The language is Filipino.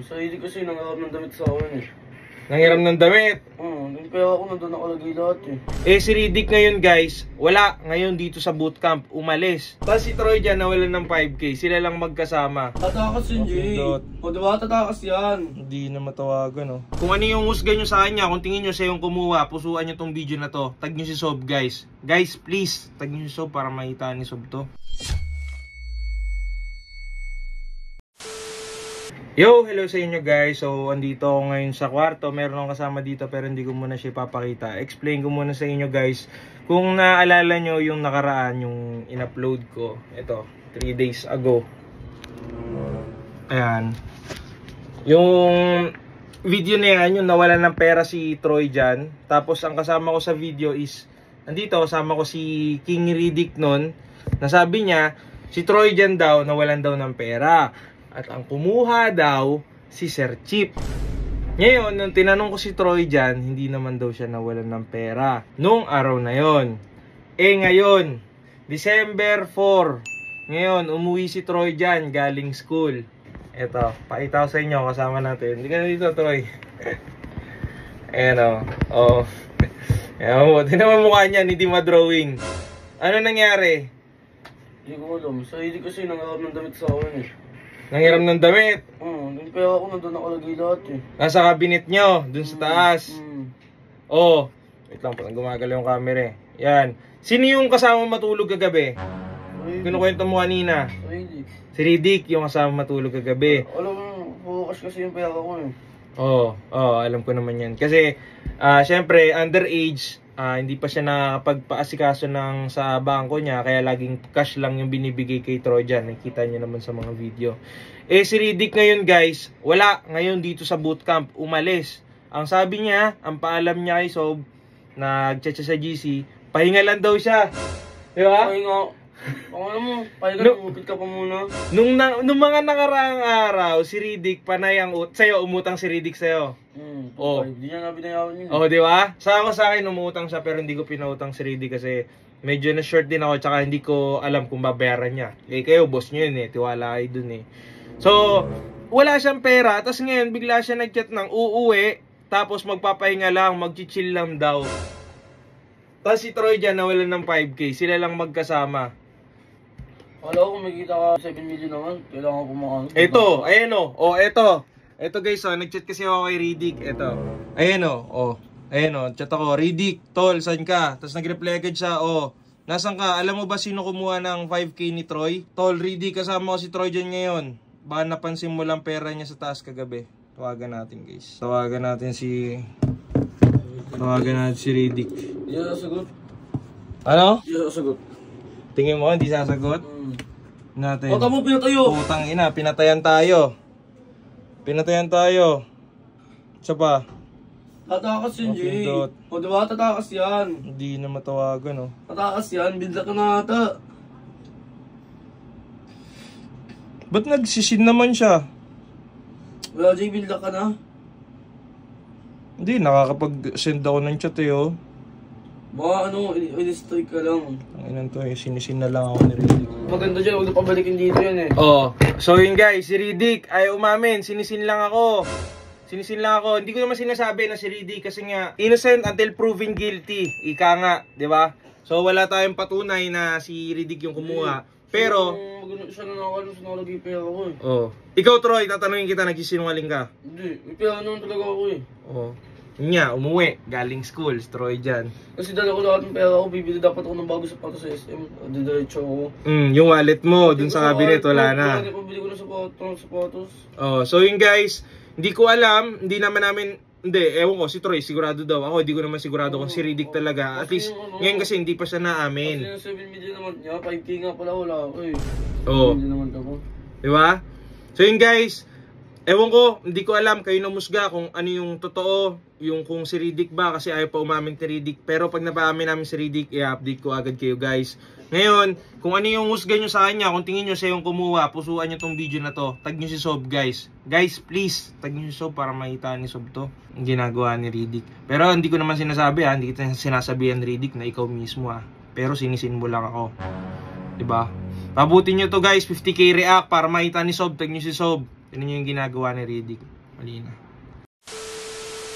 Sa hindi kasi nangarap ng damit sa akin eh. Nangiram ng damit. Yung pera ko nandun nakalagay lahat eh. Si Riddick ngayon guys, wala ngayon dito sa bootcamp, umalis. Tapos si Troy dyan nawalan ng 5K, sila lang magkasama. Tatakas yun, Jay. O diba, tatakas yan. Hindi na matawagan Kung ano yung husga nyo sa kanya, kung tingin nyo siya yung kumuha, pusuan nyo tong video na to. Tag nyo si Sob guys. Guys please, tag nyo si Sob para makita ni Sob to. Yo, hello sa inyo guys. So, andito ako ngayon sa kwarto. Meron akong kasama dito pero hindi ko muna siya ipapakita. Explain ko muna sa inyo guys. Kung naalala nyo yung nakaraan, yung in-upload ko. Ito, 3 days ago. Ayan. Yung video na yan, yung nawalan ng pera si Troy dyan. Tapos ang kasama ko sa video is, andito kasama ko si King Riddick nun. Nasabi niya, si Troy dyan daw, nawalan daw ng pera. At ang kumuha daw, si Sir Chip. Ngayon, nung tinanong ko si Troy dyan, hindi naman daw siya nawalan ng pera. Nung araw na yon. Ngayon, December 4. Ngayon, umuwi si Troy dyan, galing school. Eto, pakita ko sa inyo, kasama natin. Hindi ka na dito, Troy. Ayan o. Ayan, tingnan mo mukha niyan, hindi ma-drawing. Ano nangyari? Hindi ko alam. Sa hindi kasi nangarap ng damit sa akin eh. Nangiram ng damit. Yung pera ko nandun nakalagay lahat eh. Nasa cabinet nyo, dun sa taas. Wait lang po, gumagalaw yung camera eh. Yan. Sino yung kasama matulog kagabi? Kinukwento mo kanina. Riddick. Si Riddick yung kasama matulog kagabi. Alam mo, focus kasi yung pera ko eh. Alam ko naman yan. Kasi, syempre, underage, hindi pa siya nakapagpaasikaso ng sa bangko niya, kaya laging cash lang yung binibigay kay Troy dyan. Nakikita niyo naman sa mga video. Si Riddick ngayon guys, wala ngayon dito sa bootcamp, umalis. Ang sabi niya, ang paalam niya kay Sob, nag-chat siya sa GC, pahinga lang daw siya. Di ba? Pahinga. Alam mo, pahinga, umupit ka pa muna. Nung mga nakaraang araw, si Riddick panay ang sa'yo, umutang si Riddick sa'yo. Hindi niya nga binayawan yun. Di ba? Sa akin, umutang siya pero hindi ko pinautang si Riddick kasi medyo na-short din ako tsaka hindi ko alam kung babayaran niya. Kayo, boss niyo yun eh. Tiwala kayo dun eh. So, wala siyang pera. Tapos ngayon, bigla siya nag-chat ng uuwi. Tapos magpapahinga lang, mag-chill lang daw. Tapos si Troy dyan nawalan ng 5K. Sila lang magkasama. Wala ko, kumikita ka 7 million naman. Kailangan ko kumakas. Ito, ayan o. Ito. Ito guys, nag-chat kasi ako kay Riddick. Ito. Ayan o. Ayan o, chat ako. Riddick, tol, saan ka? Tapos nag-reply agad siya, nasan ka? Alam mo ba sino kumuha ng 5K ni Troy? Tol, Riddick, kasama ko si Troy dyan ngayon. Baka napansin mo lang pera niya sa taas kagabi. Tawagan natin guys. Tawagan natin si Riddick. Hindi na sasagot. Ano? Hindi na sasagot. Tingin mo, hindi sasagot? Natin. Baka mo pinatayo. Putang ina, pinatayan tayo. Isa pa. Tatakas yun, Jay. O diba, tatakas yan. Hindi na matawagan Tatakas yan, bilda ka na ata. Ba't nagsisin naman siya? Wala, Jay, bilda ka na. Hindi, nakakapag-send ako ng chat Baka in-strike ka lang. Ang inan to sinisin na lang ako ni Riddick. Maganda dyan, huwag na pabalikin dito yan eh. So yun guys, si Riddick ay umamin, sinisin lang ako. Hindi ko naman sinasabi na si Riddick kasi nga innocent until proven guilty. Ika nga, 'di ba? So wala tayong patunay na si Riddick yung kumuha. Pero siya na nakalagay pera ko eh. Ikaw Troy, tatanungin kita, nagsisinungaling ka? Hindi, may pera naman talaga ako eh. Nya, umuwi, galing school, Troy dyan. Kasi dala ko lahat ng pera ko, bibili dapat ako ng bago sapatos sa SM. Didiretso ako. Yung wallet mo, dun sa cabinet, wala na. Hindi, pabili ko ng sapatos. So yun guys, hindi ko alam, ewan ko, si Troy, sigurado daw. Ako, hindi ko naman sigurado kung si Riddick talaga. At least, ngayon kasi hindi pa siya naamin. Kasi yung 7 million naman niya, 5K nga pala wala ako eh. Hindi naman ako. Diba? So yun guys, ewan ko, hindi ko alam kayo namusga kung ano yung totoo, yung kung si Riddick ba, kasi ayaw pa umamin si Riddick. Pero pag napaamin namin si Riddick, i-update ko agad kayo guys. Ngayon, kung ano yung husga nyo sa kanya, kung tingin nyo siya yung kumuha, pusuan nyo tong video na to, tag nyo si Sob guys. Guys, please, tag nyo si Sob para makita ni Sob to, ang ginagawa ni Riddick. Pero hindi ko naman sinasabi hindi kita sinasabihan Riddick na ikaw mismo pero sinisin mo lang ako. Diba? Pabutin nyo to guys, 50k react para makita ni Sob, tag nyo si Sob. Tignan nyo yung ginagawa ni Riddick. Mali na.